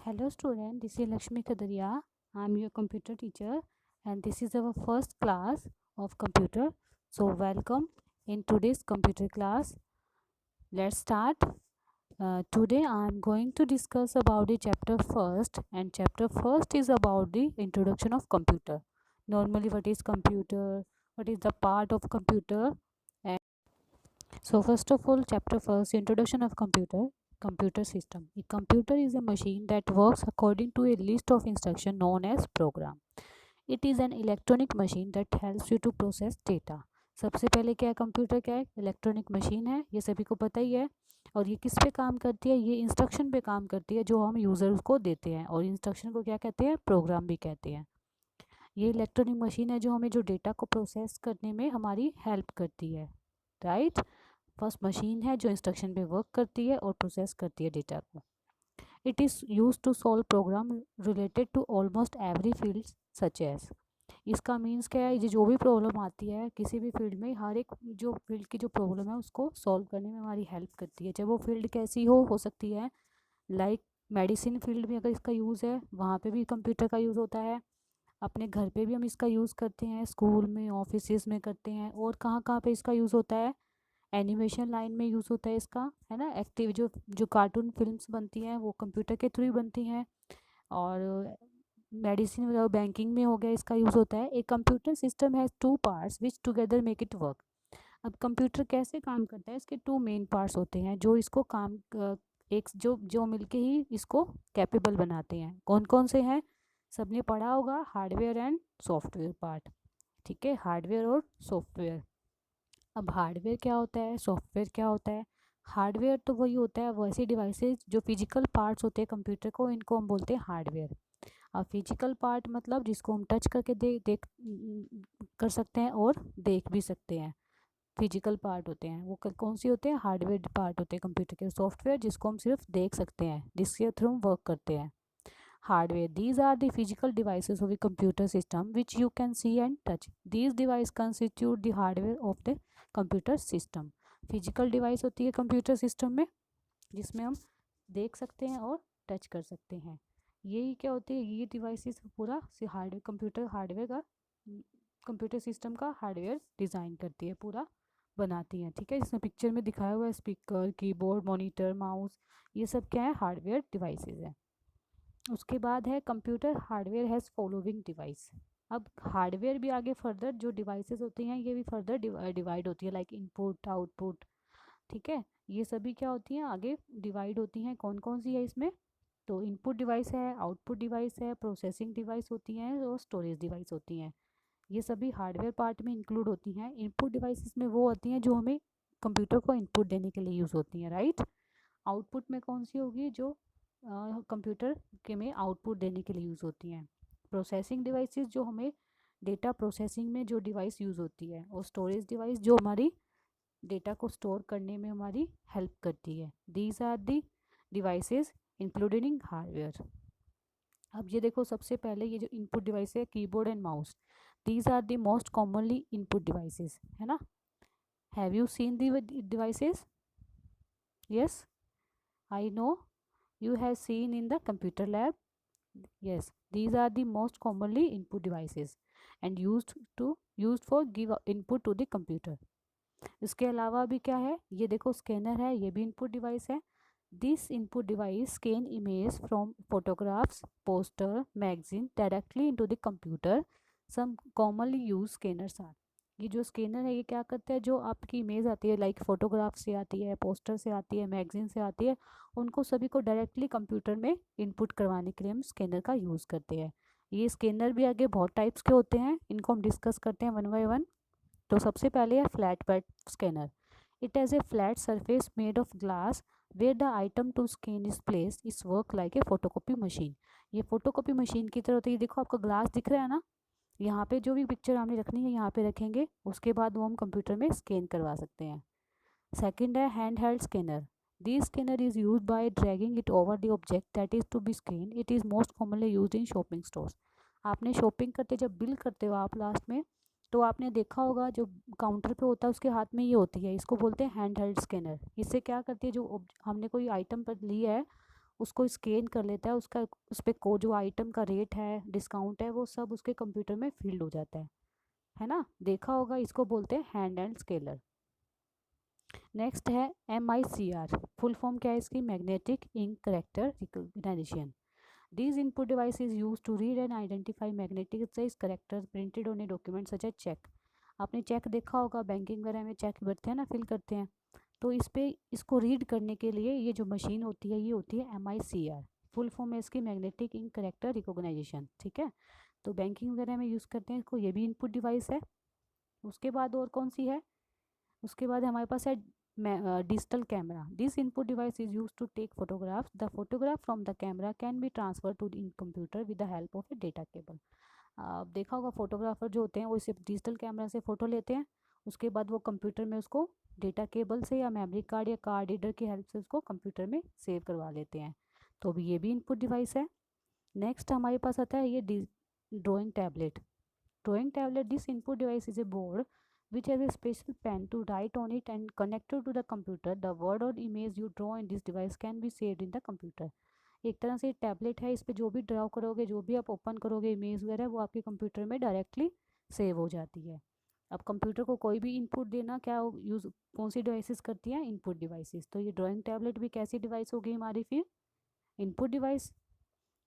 Hello student, this is Lakshmi Kadaria. I am your computer teacher and this is our first class of computer. So welcome in today's computer class. Let's start. Today I am going to discuss about the chapter first, and chapter first is about the introduction of computer. Normally what is computer, what is the part of computer. And so first of all, chapter first, introduction of computer system. A computer is a machine that works according to a list of instructions known as program. It is an electronic machine that helps you to process data. सबसे पहले क्या है, computer क्या है, electronic machine है, ये सभी को पता ही है। और ये किस पे काम करती है, ये इंस्ट्रक्शन पे काम करती है जो हम यूज़र को देते हैं, और इंस्ट्रक्शन को क्या कहते हैं, प्रोग्राम भी कहते हैं। ये इलेक्ट्रॉनिक मशीन है जो हमें जो डेटा को प्रोसेस करने में हमारी हेल्प करती है, राइट। फर्स्ट मशीन है जो इंस्ट्रक्शन पे वर्क करती है और प्रोसेस करती है डेटा को। It is use to solve program related to almost every field such as. इसका मीन्स क्या है, ये जो भी प्रॉब्लम आती है किसी भी फील्ड में, हर एक जो फील्ड की जो प्रॉब्लम है उसको सॉल्व करने में हमारी हेल्प करती है, चाहे वो फील्ड कैसी हो सकती है। लाइक मेडिसिन फील्ड में अगर इसका यूज़ है, वहाँ पे भी कंप्यूटर का यूज़ होता है। अपने घर पे भी हम इसका यूज़ करते हैं, स्कूल में, ऑफिस में करते हैं, और कहाँ कहाँ पे इसका यूज़ होता है, एनिमेशन लाइन में यूज़ होता है इसका, है ना। एक्टिव जो जो कार्टून फिल्म्स बनती हैं वो कंप्यूटर के थ्रू ही बनती हैं। और मेडिसिन और बैंकिंग में हो गया, इसका यूज़ होता है। एक computer system has two parts which together make it work. अब कंप्यूटर कैसे काम करता है, इसके टू मेन पार्ट्स होते हैं जो इसको काम एक जो जो मिलके ही इसको कैपेबल बनाते हैं। कौन कौन से हैं, सबने पढ़ा होगा, हार्डवेयर एंड सॉफ्टवेयर पार्ट। ठीक है, हार्डवेयर और सॉफ्टवेयर। अब हार्डवेयर क्या होता है, सॉफ्टवेयर क्या होता है। हार्डवेयर तो वही होता है, वैसे डिवाइसेस जो फिजिकल पार्ट्स होते हैं कंप्यूटर को, इनको हम बोलते हैं हार्डवेयर। अब फिजिकल पार्ट मतलब जिसको हम टच करके देख कर सकते हैं और देख भी सकते हैं, फिजिकल पार्ट होते हैं वो। कौन सी होते हैं, हार्डवेयर पार्ट होते हैं कंप्यूटर के। सॉफ्टवेयर जिसको हम सिर्फ देख सकते हैं, जिसके थ्रू हम वर्क करते हैं। Hardware. These are the physical devices of a computer system which you can see and touch. These devices constitute the hardware of the computer system. Physical device होती है कंप्यूटर सिस्टम में जिसमें हम देख सकते हैं और टच कर सकते हैं। यही क्या होती है, ये डिवाइसेस पूरा हार्डवेयर, कंप्यूटर हार्डवेयर का, कंप्यूटर सिस्टम का हार्डवेयर डिज़ाइन करती है, पूरा बनाती हैं। ठीक है, जिसमें पिक्चर में दिखाया हुआ है स्पीकर, कीबोर्ड, मॉनिटर, माउस, ये सब क्या है, हार्डवेयर डिवाइसेस हैं। उसके बाद है computer hardware has following device. अब हार्डवेयर भी आगे फर्दर जो डिवाइसेस होती हैं ये भी फर्दर डिवाइड होती है, लाइक इनपुट, आउटपुट। ठीक है, ये सभी क्या होती हैं, आगे डिवाइड होती हैं। कौन कौन सी है इसमें, तो इनपुट डिवाइस है, आउटपुट डिवाइस है, प्रोसेसिंग डिवाइस होती हैं और स्टोरेज डिवाइस होती हैं। ये सभी हार्डवेयर पार्ट में इंक्लूड होती हैं। इनपुट डिवाइसेस में वो होती हैं जो हमें कंप्यूटर को इनपुट देने के लिए यूज़ होती हैं, राइट। आउटपुट में कौन सी होगी, जो कंप्यूटर के में आउटपुट देने के लिए यूज़ होती हैं। प्रोसेसिंग डिवाइसेस जो हमें डेटा प्रोसेसिंग में जो डिवाइस यूज़ होती है, और स्टोरेज डिवाइस जो हमारी डेटा को स्टोर करने में हमारी हेल्प करती है। These are the devices included in hardware. अब ये देखो, सबसे पहले ये जो इनपुट डिवाइस है, keyboard and mouse, these are the most commonly input devices, है ना। Have you seen the devices? Yes, I know you have seen in the computer lab. Yes, these are the most commonly input devices and used for give input to the computer. इसके अलावा भी क्या है, ये देखो scanner है, ये भी इनपुट डिवाइस है। This input device scan image from photographs, poster, magazine directly into the computer. Some commonly use scanners are. ये जो स्कैनर है ये क्या करता है, जो आपकी इमेज आती है, लाइक फोटोग्राफ से आती है, पोस्टर से आती है, मैगजीन से आती है, उनको सभी को डायरेक्टली कंप्यूटर में इनपुट करवाने के लिए हम स्कैनर का यूज़ करते हैं। ये स्कैनर भी आगे बहुत टाइप्स के होते हैं, इनको हम डिस्कस करते हैं वन बाय वन। तो सबसे पहले है flatbed scanner. It has a flat surface made of glass where the item to scan is place is work like a photocopy machine. ये फोटोकॉपी मशीन की तरह होती है। देखो आपका ग्लास दिख रहा है ना, यहाँ पे जो भी पिक्चर हमने रखनी है यहाँ पे रखेंगे, उसके बाद वो हम कंप्यूटर में स्कैन करवा सकते हैं। सेकंड है hand held scanner. This scanner is use by dragging it over the object that is to be scan. It is most commonly use in shopping stores. आपने शॉपिंग करते जब बिल करते हो आप लास्ट में, तो आपने देखा होगा जो काउंटर पे होता है उसके हाथ में ये होती है, इसको बोलते हैं हैंड हेल्ड स्कैनर। इससे क्या करती है, जो हमने कोई आइटम पर ली है उसको स्कैन कर लेता है, उसका उस पर को जो आइटम का रेट है, डिस्काउंट है, वो सब उसके कंप्यूटर में फील्ड हो जाता है ना, देखा होगा, इसको बोलते हैं हैंड एंड स्केलर। नेक्स्ट है MICR, फुल फॉर्म क्या है इसकी, magnetic ink character recognition. These input device is used to read and identify magnetic size characters printed on a document such as check। आपने चेक देखा होगा, banking वगैरह में check भरते हैं ना, फिल करते हैं, तो इस पे इसको रीड करने के लिए ये जो मशीन होती है ये होती है MICR, फुल फॉर्म है इसकी मैग्नेटिक इंक करेक्टर रिकॉग्नाइजेशन। ठीक है, तो बैंकिंग वगैरह में यूज़ करते हैं इसको, ये भी इनपुट डिवाइस है। उसके बाद और कौन सी है, उसके बाद हमारे पास है digital camera. This input device is use to take photographs. The photograph from the camera can be transfer टू इन computer with the help of a data cable. आप देखा होगा फोटोग्राफर जो होते हैं वो सिर्फ डिजिटल कैमरा से फ़ोटो लेते हैं, उसके बाद वो कंप्यूटर में उसको डेटा केबल से या मेमोरी कार्ड या कार्ड रीडर की हेल्प से उसको कंप्यूटर में सेव करवा लेते हैं। तो अभी ये भी इनपुट डिवाइस है। नेक्स्ट हमारे पास आता है ये drawing tablet. Drawing tablet, this input device is a board which has a special pen to write on it and connected to the computer. The word or image you draw in this device can be saved in the computer। एक तरह से tablet है, इस पे जो भी draw करोगे, जो भी आप ओपन करोगे इमेज वगैरह, वो आपके कंप्यूटर में डायरेक्टली सेव हो जाती है। अब कंप्यूटर को कोई भी इनपुट देना क्या यूज़ कौन सी डिवाइसेस करती हैं, इनपुट डिवाइसेस। तो ये ड्राइंग टैबलेट भी कैसी डिवाइस होगी हमारी, फिर इनपुट डिवाइस।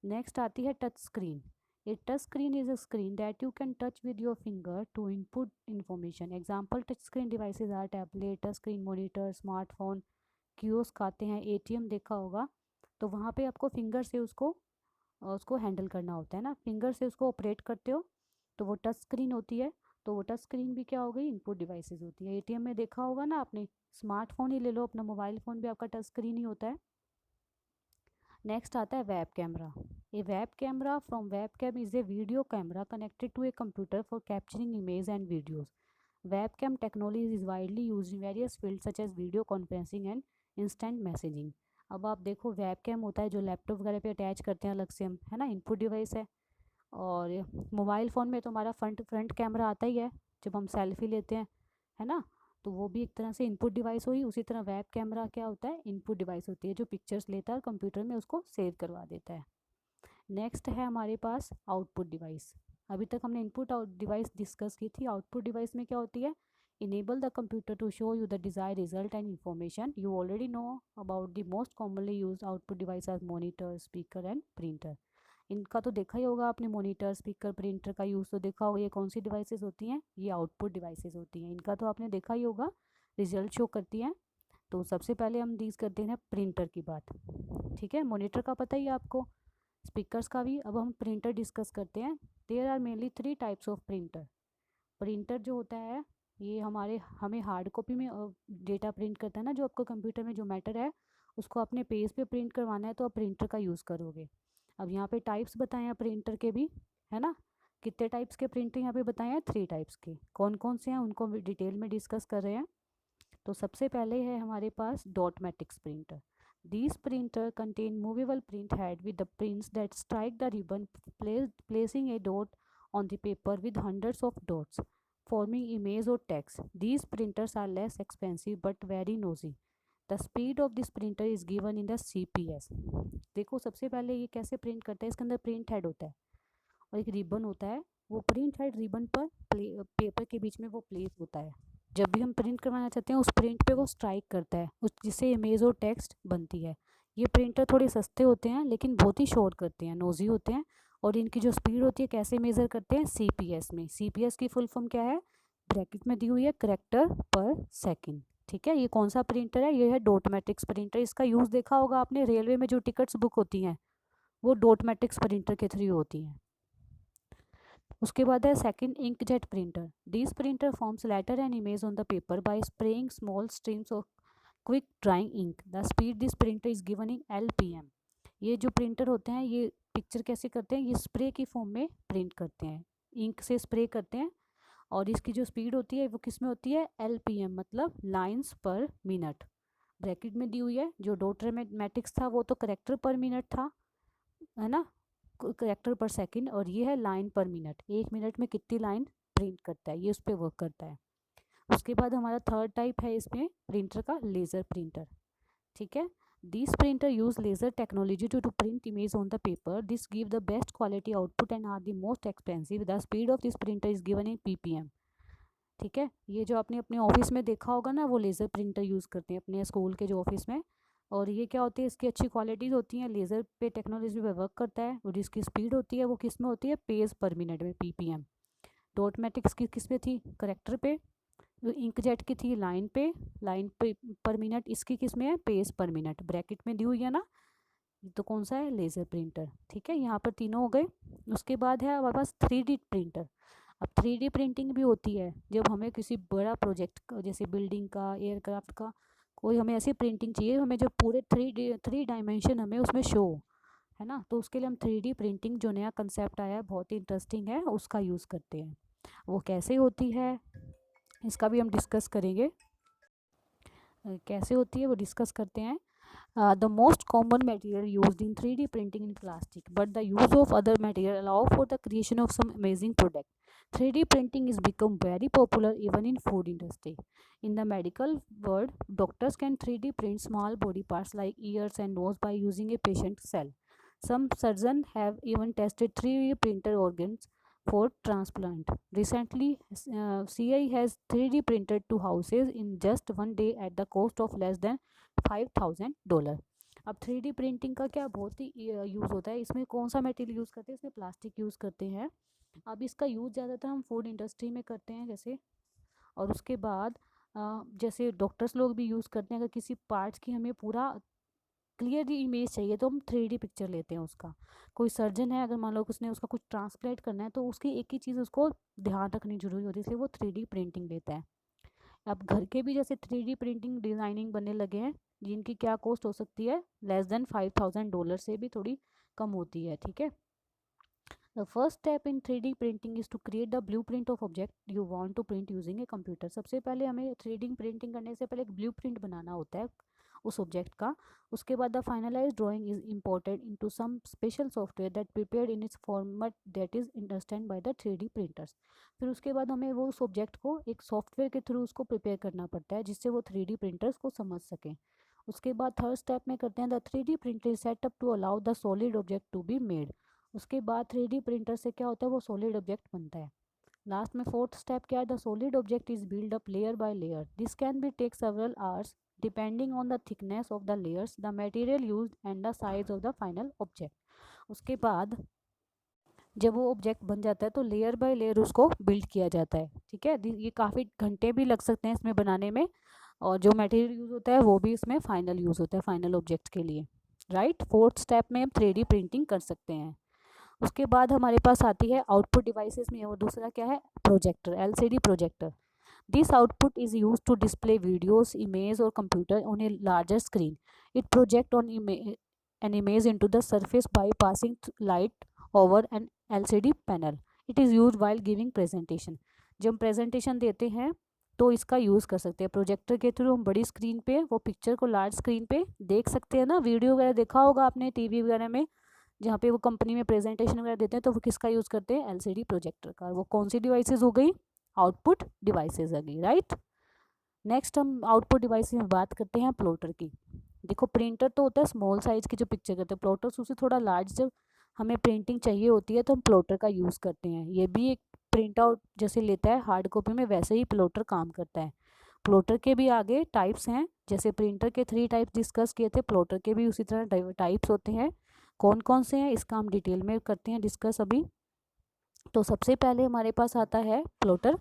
नेक्स्ट आती है touch screen. A touch screen is a screen that you can touch with your finger to input information. Example touch screen devices are tablet, touch screen monitor, smartphone, kiosk आते हैं, ATM देखा होगा, तो वहाँ पे आपको फिंगर से उसको हैंडल करना होता है ना, फिंगर से उसको ऑपरेट करते हो, तो वो टच स्क्रीन होती है। तो वो टच स्क्रीन भी क्या हो गई, इनपुट डिवाइसेस होती है। ATM में देखा होगा ना आपने, स्मार्टफोन ही ले लो, अपना मोबाइल फ़ोन भी आपका टच स्क्रीन ही होता है। नेक्स्ट आता है web camera. A web camera from webcam is a video camera connected to a computer for capturing image and videos. Webcam technology is widely use in various field such as video conferencing and instant messaging. अब आप देखो web cam होता है जो laptop वगैरह पे attach करते हैं अलग से हम, है ना, इनपुट डिवाइस है। और मोबाइल फ़ोन में तो हमारा फ्रंट कैमरा आता ही है जब हम सेल्फी लेते हैं, है ना, तो वो भी एक तरह से इनपुट डिवाइस हुई। उसी तरह वेब कैमरा क्या होता है, इनपुट डिवाइस होती है जो पिक्चर्स लेता है और कंप्यूटर में उसको सेव करवा देता है। नेक्स्ट है हमारे पास आउटपुट डिवाइस। अभी तक हमने इनपुट डिवाइस डिस्कस की थी। आउटपुट डिवाइस में क्या होती है, enable the computer to show you the desire result and information. You already know about the most commonly use output device are monitor, speaker and printer. इनका तो देखा ही होगा आपने, मॉनिटर, स्पीकर, प्रिंटर का यूज़ तो देखा होगा। ये कौन सी डिवाइसेस होती हैं, ये आउटपुट डिवाइसेस होती हैं। इनका तो आपने देखा ही होगा, रिजल्ट शो करती हैं। तो सबसे पहले हम डील करते हैं प्रिंटर की बात। ठीक है, मॉनिटर का पता ही है आपको, स्पीकर्स का भी। अब हम प्रिंटर डिस्कस करते हैं। There are mainly 3 types of printer. Printer जो होता है ये हमें हार्ड कॉपी में डेटा प्रिंट करता है ना, जो आपको कंप्यूटर में जो मैटर है उसको अपने पेज पे प्रिंट करवाना है, तो आप प्रिंटर का यूज़ करोगे। अब यहाँ पे टाइप्स बताए हैं प्रिंटर के भी, है ना, कितने टाइप्स के प्रिंटर यहाँ पे बताए हैं, 3 टाइप्स के। कौन कौन से हैं उनको डिटेल में डिस्कस कर रहे हैं। तो सबसे पहले है हमारे पास dot matrix printer. These printer contain movable print head with the prints that strike the ribbon, placing a dot on the paper with hundreds of dots, forming image or text. These printers are less expensive but very noisy. The speed of this printer is given in the CPS। देखो सबसे पहले ये कैसे print करता है, इसके अंदर print head होता है और एक रिबन होता है। वो प्रिंट हेड रिबन पर पेपर के बीच में वो प्लेस होता है। जब भी हम प्रिंट करवाना चाहते हैं उस प्रिंट पे वो स्ट्राइक करता है, उस जिससे इमेज और टेक्स्ट बनती है। ये प्रिंटर थोड़े सस्ते होते हैं लेकिन बहुत ही शोर करते हैं, नोजी होते हैं। और इनकी जो स्पीड होती है कैसे मेज़र करते हैं, CPS में। CPS की फुल फॉर्म क्या है, ब्रैकेट में दी हुई है, करेक्टर पर सेकेंड। ठीक है, ये कौन सा प्रिंटर है, ये है डॉट मैट्रिक्स प्रिंटर। इसका यूज़ देखा होगा आपने, रेलवे में जो टिकट्स बुक होती हैं वो डॉट मैट्रिक्स प्रिंटर के थ्रू होती हैं। उसके बाद है second inkjet printer. This printer forms letter and image on the paper by spraying small streams of quick drying ink. The speed this printer is given in LPM। ये जो printer होते हैं ये पिक्चर कैसे करते हैं, ये स्प्रे की फॉर्म में प्रिंट करते हैं, इंक से स्प्रे करते हैं। और इसकी जो स्पीड होती है वो किस में होती है, LPM, मतलब लाइन्स पर मिनट। ब्रैकेट में दी हुई है, जो डॉट मैट्रिक्स था वो तो करेक्टर पर मिनट था, है ना, करेक्टर पर सेकंड, और ये है लाइन पर मिनट, 1 मिनट में कितनी लाइन प्रिंट करता है, ये उस पर वर्क करता है। उसके बाद हमारा थर्ड टाइप है इसमें प्रिंटर का, लेज़र प्रिंटर। ठीक है, These printer use laser technology to print image on the paper. This give the best quality output and are the most expensive. The speed of this printer is given in ppm. ठीक है, ये जो आपने अपने office में देखा होगा ना, वो लेज़र प्रिंटर यूज़ करते हैं अपने स्कूल के जो ऑफिस में। और ये क्या होती है, इसकी अच्छी क्वालिटीज़ होती हैं, लेज़र पे टेक्नोलॉजी पे वर्क करता है। और जिसकी स्पीड होती है वो किस में होती है, पेज पर मिनट में, ppm। डॉटमेटिक्स की किस पे थी, करेक्टर पे। इंकजेट की थी लाइन पे पर मिनट। इसकी किस में है, पेज पर मिनट, ब्रैकेट में दी हुई है ना। तो कौन सा है, लेज़र प्रिंटर। ठीक है, यहाँ पर तीनों हो गए। उसके बाद है हमारे पास 3D प्रिंटर। अब 3D प्रिंटिंग भी होती है जब हमें किसी बड़ा प्रोजेक्ट का, जैसे बिल्डिंग का, एयरक्राफ्ट का, कोई हमें ऐसी प्रिंटिंग चाहिए हमें जो पूरे 3 डायमेंशन हमें उसमें शो है ना, तो उसके लिए हम 3D प्रिंटिंग, जो नया कंसेप्ट आया है बहुत ही इंटरेस्टिंग है, उसका यूज़ करते हैं। वो कैसे होती है इसका भी हम डिस्कस करेंगे। कैसे होती है वो डिस्कस करते हैं। The most common material used in 3D printing is plastic, but the use of other material allow for the creation of some amazing product. 3D printing is become very popular even in food industry. In the medical world, doctors can 3D print small body parts like ears and nose by using a patient cell. Some surgeons have even tested 3D printer organs for transplant. Recently, CI has 3D printed two houses in just one day at the cost of less than $5,000। अब 3D printing का क्या बहुत ही use होता है। इसमें कौन सा material use करते हैं, इसमें प्लास्टिक यूज़ करते हैं। अब इसका यूज़ ज़्यादातर हम फूड इंडस्ट्री में करते हैं जैसे। और उसके बाद जैसे डॉक्टर्स लोग भी यूज़ करते हैं, अगर किसी पार्ट्स की हमें पूरा क्लियर इमेज चाहिए तो हम 3D पिक्चर लेते हैं उसका। कोई सर्जन है, अगर मान लो उसने उसका कुछ ट्रांसप्लेट करना है, तो उसकी एक ही चीज़ उसको ध्यान रखनी जरूरी होती है, इसलिए वो 3D प्रिंटिंग लेता है। अब घर के भी जैसे 3D प्रिंटिंग डिज़ाइनिंग बनने लगे हैं, जिनकी क्या कॉस्ट हो सकती है, लेस देन $5,000 से भी थोड़ी कम होती है। ठीक है, the first step in 3D printing is to create the blueprint of object you want to print using a computer. सबसे पहले हमें 3D प्रिंटिंग करने से पहले एक ब्लू प्रिंट बनाना होता है उस ऑब्जेक्ट का। उसके बाद the finalize drawing is imported into some special software that prepared in its format that is understand by the 3D printers. फिर उसके बाद हमें वो उस ऑब्जेक्ट को एक सॉफ्टवेयर के थ्रू उसको प्रिपेयर करना पड़ता है, जिससे वो 3D प्रिंटर्स को समझ सकें। उसके बाद थर्ड स्टेप में करते हैं the 3D printer is setup to allow the solid object to be made. उसके बाद 3D प्रिंटर से क्या होता है, वो सॉलिड ऑब्जेक्ट बनता है। लास्ट में फोर्थ स्टेप क्या है, the solid object is build up layer by layer. This can be take several hours depending on the thickness of the layers, the material used and the size of the final object. उसके बाद जब वो object बन जाता है तो layer by layer उसको build किया जाता है। ठीक है, ये काफ़ी घंटे भी लग सकते हैं इसमें बनाने में, और जो मटेरियल यूज़ होता है वो भी इसमें फाइनल यूज़ होता है फाइनल ऑब्जेक्ट के लिए। राइट, फोर्थ स्टेप में हम 3D प्रिंटिंग कर सकते हैं। उसके बाद हमारे पास आती है आउटपुट डिवाइसेस में, और दूसरा क्या है, projector, LCD projector. This output is use to display videos, image और computer on a larger screen. It project on an image into the surface by passing light over an LCD panel. It is used while giving presentation. जब हम presentation देते हैं तो इसका use कर सकते हैं। प्रोजेक्टर के थ्रू हम बड़ी स्क्रीन पे वो पिक्चर को लार्ज स्क्रीन पे देख सकते हैं ना। वीडियो वगैरह देखा होगा आपने टीवी वगैरह में, जहाँ पे वो कंपनी में प्रेजेंटेशन वगैरह देते हैं, तो वो किसका यूज़ करते हैं, LCD प्रोजेक्टर का। वो कौन सी डिवाइसेस हो गई, आउटपुट डिवाइसेस आ गई। राइट, नेक्स्ट हम आउटपुट डिवाइस में बात करते हैं प्लॉटर की। देखो, प्रिंटर तो होता है स्मॉल साइज़ की जो पिक्चर करते हैं, प्लॉटर्स उसे थोड़ा लार्ज, जब हमें प्रिंटिंग चाहिए होती है तो हम प्लॉटर का यूज़ करते हैं। ये भी एक प्रिंट आउट जैसे लेता है हार्ड कॉपी में, वैसे ही प्लॉटर काम करता है। प्लॉटर के भी आगे टाइप्स हैं, जैसे प्रिंटर के 3 टाइप्स डिस्कस किए थे, प्लॉटर के भी उसी तरह टाइप्स होते हैं। कौन कौन से हैं इसका हम डिटेल में करते हैं डिस्कस अभी। तो सबसे पहले हमारे पास आता है प्लॉटर,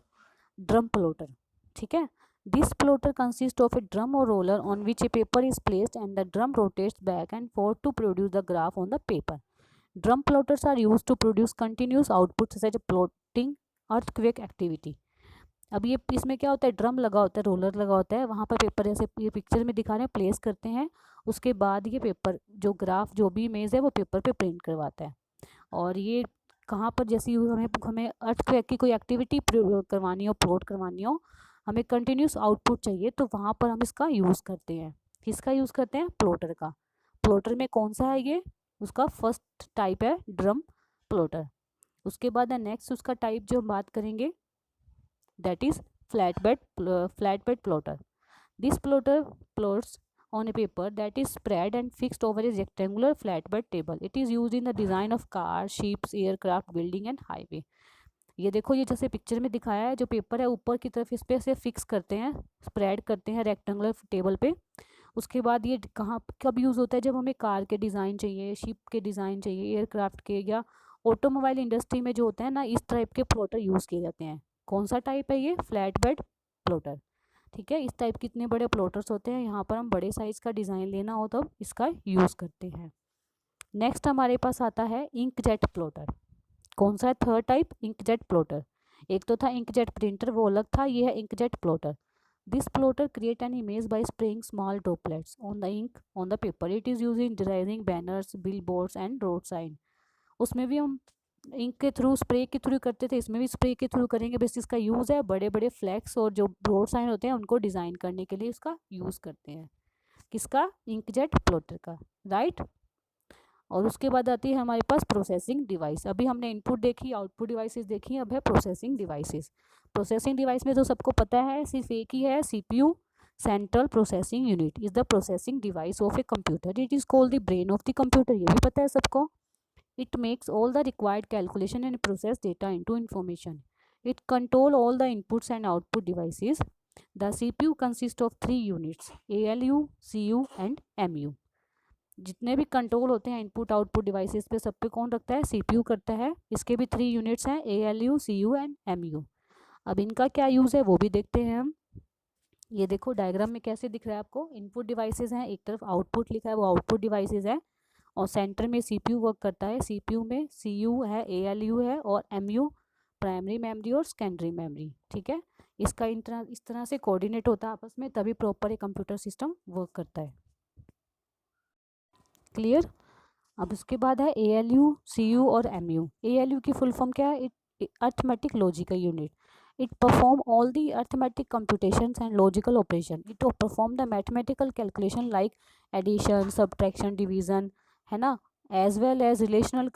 ड्रम प्लॉटर। ठीक है, this plotter consist of a drum और roller on which a paper is placed and the drum rotates back and forth to produce the graph on the paper. Drum plotters are use to produce continuous output such as plotting earthquake activity. अब ये इसमें क्या होता है, drum लगा होता है, roller लगा होता है, वहाँ पर पेपर जैसे ये पिक्चर में दिखा रहे हैं प्लेस करते हैं। उसके बाद ये पेपर जो ग्राफ जो भी इमेज है वो पेपर पे प्रिंट करवाता है। और ये कहाँ पर जैसे हमें हमें अर्थक्वेक की कोई एक्टिविटी करवानी हो, प्लॉट करवानी हो, हमें कंटिन्यूस आउटपुट चाहिए, तो वहाँ पर हम इसका यूज़ करते हैं। किसका यूज़ करते हैं, प्लॉटर का। प्लॉटर में कौन सा है ये, उसका फर्स्ट टाइप है ड्रम प्लॉटर। उसके बाद नेक्स्ट उसका टाइप जो हम बात करेंगे that is flatbed plotter. This plotter plots on a paper that is spread and fixed over a rectangular flatbed table. It is used in the design of cars, ships, aircraft, building and highway. ये देखो, ये जैसे picture में दिखाया है, जो paper है ऊपर की तरफ इस पे से फिक्स करते हैं, स्प्रेड करते हैं रेक्टेंगुलर टेबल पे। उसके बाद ये कहाँ कब यूज़ होता है, जब हमें कार के डिज़ाइन चाहिए, शिप के डिज़ाइन चाहिए, एयरक्राफ्ट के, या ऑटोमोबाइल इंडस्ट्री में जो होता है ना, इस टाइप के प्लॉटर यूज़ किए जाते हैं। कौन सा टाइप है ये? Flat bed plotter. ठीक है, इस टाइप के इतने बड़े प्लॉटर्स होते हैं, यहाँ पर हम बड़े साइज़ का डिज़ाइन लेना हो तो इसका यूज़ करते हैं। नेक्स्ट हमारे पास आता है इंकजेट प्लॉटर। कौन सा है? Third type, inkjet plotter. एक तो था इंकजेट प्रिंटर, वो अलग था, ये है inkjet plotter. This plotter create an image by spraying small droplets on the ink on the paper. It is use in designing banners, billboards and road sign. उसमें भी हम इंक के through, spray के through करते थे, इसमें भी spray के थ्रू करेंगे। बस इसका यूज़ है बड़े बड़े फ्लैक्स और जो रोड साइन होते हैं उनको डिज़ाइन करने के लिए इसका यूज़ करते हैं। किसका? इंकजेट प्लॉटर का, राइट। और उसके बाद आती है हमारे पास प्रोसेसिंग डिवाइस। अभी हमने इनपुट देखी, आउटपुट डिवाइसेस देखी, अब है प्रोसेसिंग डिवाइसेस। प्रोसेसिंग डिवाइस में तो सबको पता है, सिर्फ एक ही है, CPU, central processing unit is the processing device of a computer. It is called the brain of the computer, ये भी पता है सबको। It makes all the required calculation and process data into information. It control all the inputs and output devices. The CPU consist of 3 units, ALU, CU and MU। जितने भी control होते हैं input output devices पे, सब पे कौन रखता है? सीपीयू करता है। इसके भी 3 यूनिट्स हैं, ALU, CU एंड MU। अब इनका क्या यूज़ है वो भी देखते हैं हम। ये देखो डायग्राम में कैसे दिख रहा है आपको। इनपुट डिवाइसेस हैं, एक तरफ आउटपुट लिखा है, वो आउटपुट डिवाइसेस है, और सेंटर में सीपीयू वर्क करता है। सीपीयू में CU है, ALU है, और MU प्राइमरी मेमोरी और सेकेंडरी मेमोरी। ठीक है, इसका इस तरह से कोऑर्डिनेट होता है आपस में, तभी प्रॉपर एक कंप्यूटर सिस्टम वर्क करता है। क्लियर। अब उसके बाद है ALU, CU और MU। ALU की फुल फॉर्म क्या है? Arithmetic logical unit. It perform all the arithmetic computations and logical operation. It perform the mathematical calculation like addition, subtraction, division, है ना, as well as relational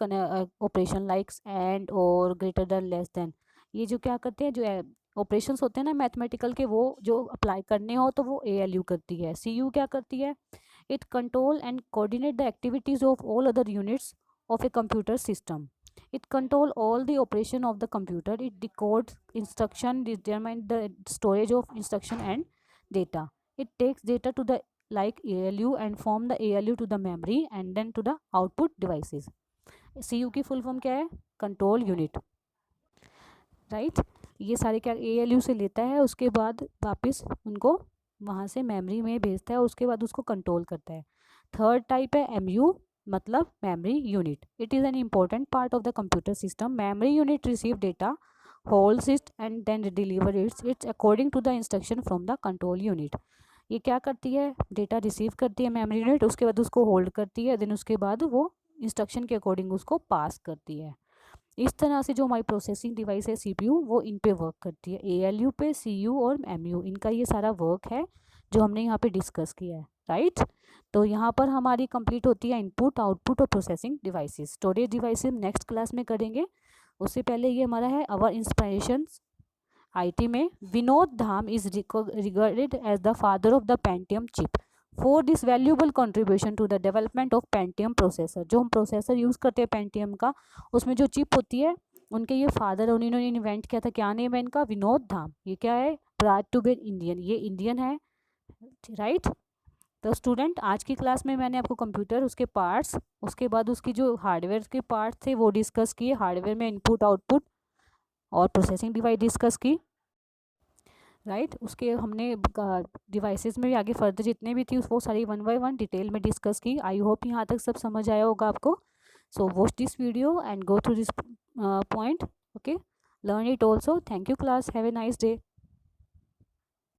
operation like and और greater than less than. ये जो क्या करते हैं, जो operations होते हैं ना मैथमेटिकल के, वो जो अप्लाई करने हो तो वो ALU करती है। CU क्या करती है? It control and coordinate the activities of all other units of a computer system. It control all the operation of the computer. It decodes instruction, determine the storage of instruction and data. It takes data to the like ALU and form the ALU to the memory and then to the output devices. CU की full form क्या है? Control unit, right? ये सारे क्या ALU से लेता है, उसके बाद वापस उनको वहाँ से मेमोरी में भेजता है, उसके बाद उसको कंट्रोल करता है। थर्ड टाइप है MU, मतलब memory unit. It is an important part of the computer system. Memory unit receive data, holds it and then deliver its according to the instruction from the control unit. ये क्या करती है? Data receive करती है memory unit, उसके बाद उसको hold करती है, देन उसके बाद वो इंस्ट्रक्शन के अकॉर्डिंग उसको पास करती है। इस तरह से जो हमारी प्रोसेसिंग डिवाइस है CPU, वो इन पे वर्क करती है, ALU पे, CU और MU। इनका ये सारा वर्क है जो हमने यहाँ पे डिस्कस किया है, राइट। तो यहाँ पर हमारी कंप्लीट होती है इनपुट, आउटपुट और processing devices. Storage devices next class में करेंगे। उससे पहले ये हमारा है अवर इंस्पिरेशन IT में। Vinod Dham is regarded as the father of the Pentium chip for this valuable contribution to the development of Pentium processor. जो हम प्रोसेसर यूज़ करते हैं पेंटियम का, उसमें जो चिप होती है, उनके ये फादर, उन्होंने इन्वेंट किया था। क्या नेम है इनका? विनोद धाम। ये क्या है? प्राउड टू बी इंडियन, ये इंडियन है, राइट। तो स्टूडेंट, आज की क्लास में मैंने आपको कंप्यूटर, उसके पार्ट्स, उसके बाद उसकी जो हार्डवेयर के पार्ट्स थे वो डिस्कस किए। हार्डवेयर में इनपुट, आउटपुट और प्रोसेसिंग डिवाइस डिस्कस की, राइट। उसके हमने डिवाइसेस में भी आगे फर्दर जितने भी थी वो सारी 1 बाय 1 डिटेल में डिस्कस की। आई होप यहाँ तक सब समझ आया होगा आपको। So watch this video and go through this point, okay, learn it also. Thank you class, have a nice day.